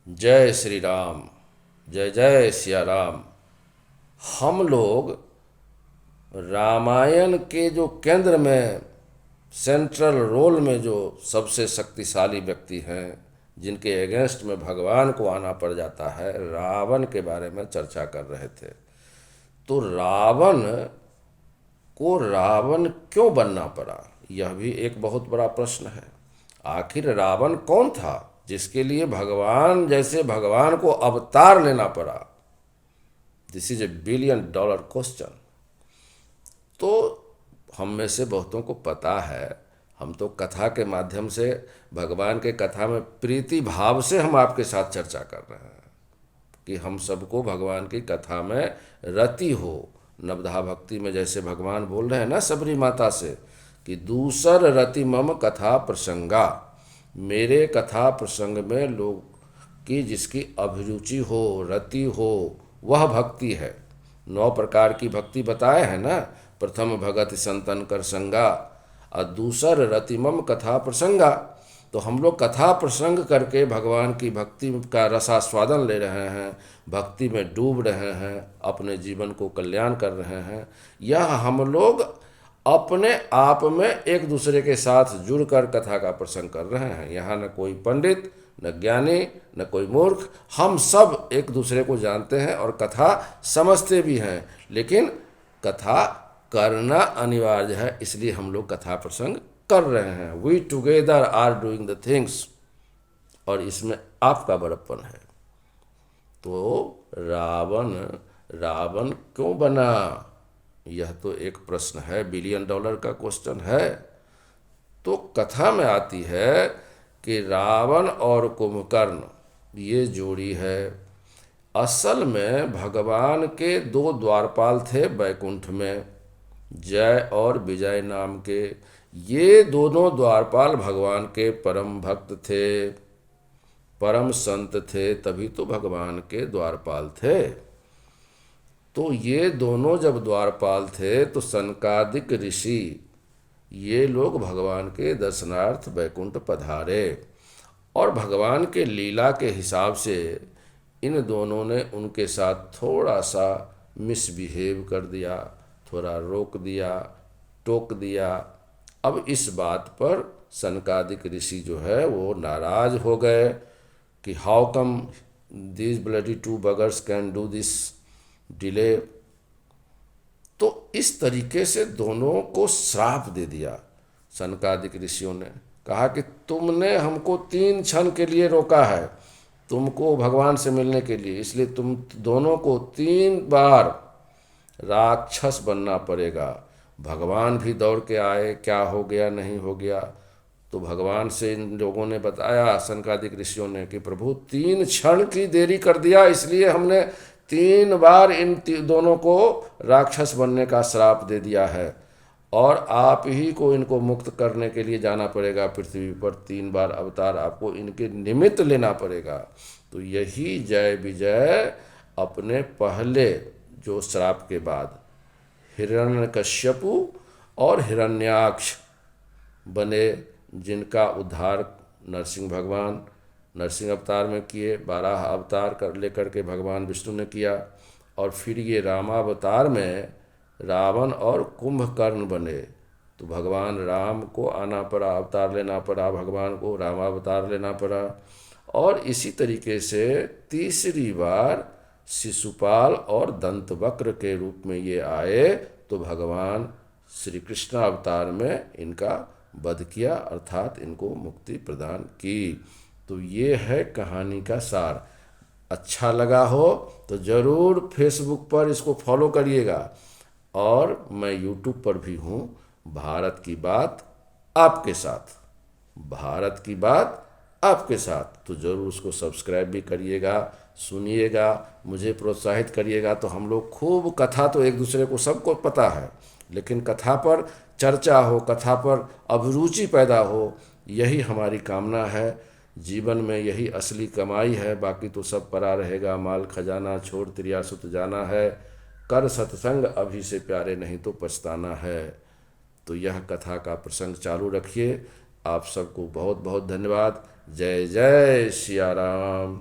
जय श्री राम। जय जय सिया राम। हम लोग रामायण के जो केंद्र में सेंट्रल रोल में जो सबसे शक्तिशाली व्यक्ति हैं, जिनके अगेंस्ट में भगवान को आना पड़ जाता है, रावण के बारे में चर्चा कर रहे थे। तो रावण को रावण क्यों बनना पड़ा, यह भी एक बहुत बड़ा प्रश्न है। आखिर रावण कौन था जिसके लिए भगवान जैसे भगवान को अवतार लेना पड़ा? This is $1 billion question. तो हम में से बहुतों को पता है, हम तो कथा के माध्यम से भगवान के कथा में प्रीति भाव से हम आपके साथ चर्चा कर रहे हैं कि हम सबको भगवान की कथा में रति हो। नवधा भक्ति में जैसे भगवान बोल रहे हैं ना सबरी माता से कि दूसर रति मम कथा प्रसंगा, मेरे कथा प्रसंग में लोग की जिसकी अभिरुचि हो, रति हो, वह भक्ति है। 9 प्रकार की भक्ति बताए हैं ना। प्रथम भगत संतन कर संगा और दूसर रतिमम कथा प्रसंगा। तो हम लोग कथा प्रसंग करके भगवान की भक्ति का रसास्वादन ले रहे हैं, भक्ति में डूब रहे हैं, अपने जीवन को कल्याण कर रहे हैं। यह हम लोग अपने आप में एक दूसरे के साथ जुड़कर कथा का प्रसंग कर रहे हैं। यहाँ न कोई पंडित, न ज्ञानी, न कोई मूर्ख, हम सब एक दूसरे को जानते हैं और कथा समझते भी हैं। लेकिन कथा करना अनिवार्य है, इसलिए हम लोग कथा प्रसंग कर रहे हैं। We together are doing the things, और इसमें आपका बड़प्पन है। तो रावण रावण क्यों बना, यह तो एक प्रश्न है, $1 बिलियन का क्वेश्चन है। तो कथा में आती है कि रावण और कुंभकर्ण ये जोड़ी है। असल में भगवान के 2 द्वारपाल थे बैकुंठ में, जय और विजय नाम के। ये दोनों द्वारपाल भगवान के परम भक्त थे, परम संत थे, तभी तो भगवान के द्वारपाल थे। तो ये दोनों जब द्वारपाल थे तो सनकादिक ऋषि ये लोग भगवान के दर्शनार्थ बैकुंठ पधारे, और भगवान के लीला के हिसाब से इन दोनों ने उनके साथ थोड़ा सा मिसबिहेव कर दिया, थोड़ा रोक दिया, टोक दिया। अब इस बात पर सनकादिक ऋषि जो है वो नाराज हो गए कि how come these bloody 2 buggers can do this delay. तो इस तरीके से दोनों को श्राप दे दिया। सनकादिक ऋषियों ने कहा कि तुमने हमको 3 क्षण के लिए रोका है, तुमको भगवान से मिलने के लिए, इसलिए तुम दोनों को 3 बार राक्षस बनना पड़ेगा। भगवान भी दौड़ के आए, क्या हो गया नहीं हो गया। तो भगवान से इन लोगों ने बताया, सनकादिक ऋषियों ने, कि प्रभु 3 क्षण की देरी कर दिया, इसलिए हमने 3 बार इन दोनों को राक्षस बनने का श्राप दे दिया है, और आप ही को इनको मुक्त करने के लिए जाना पड़ेगा पृथ्वी पर। 3 बार अवतार आपको इनके निमित्त लेना पड़ेगा। तो यही जय विजय अपने पहले जो श्राप के बाद हिरण्यकश्यपु और हिरण्याक्ष बने, जिनका उद्धार नरसिंह भगवान नरसिंह अवतार में किए, 12 अवतार कर लेकर के भगवान विष्णु ने किया। और फिर ये रामावतार में रावण और कुंभकर्ण बने, तो भगवान राम को आना पड़ा, अवतार लेना पड़ा, भगवान को रामावतार लेना पड़ा। और इसी तरीके से तीसरी बार शिशुपाल और दंतवक्र के रूप में ये आए, तो भगवान श्री कृष्ण अवतार में इनका वध किया, अर्थात इनको मुक्ति प्रदान की। तो ये है कहानी का सार। अच्छा लगा हो तो ज़रूर फेसबुक पर इसको फॉलो करिएगा, और मैं यूट्यूब पर भी हूँ, भारत की बात आपके साथ, भारत की बात आपके साथ। तो ज़रूर उसको सब्सक्राइब भी करिएगा, सुनिएगा, मुझे प्रोत्साहित करिएगा। तो हम लोग खूब कथा, तो एक दूसरे को सबको पता है, लेकिन कथा पर चर्चा हो, कथा पर अभिरुचि पैदा हो, यही हमारी कामना है। जीवन में यही असली कमाई है, बाकी तो सब परा रहेगा। माल खजाना छोड़ त्रियासुत जाना है, कर सत्संग अभी से प्यारे नहीं तो पछताना है। तो यह कथा का प्रसंग चालू रखिए। आप सबको बहुत बहुत धन्यवाद। जय जय सिया राम।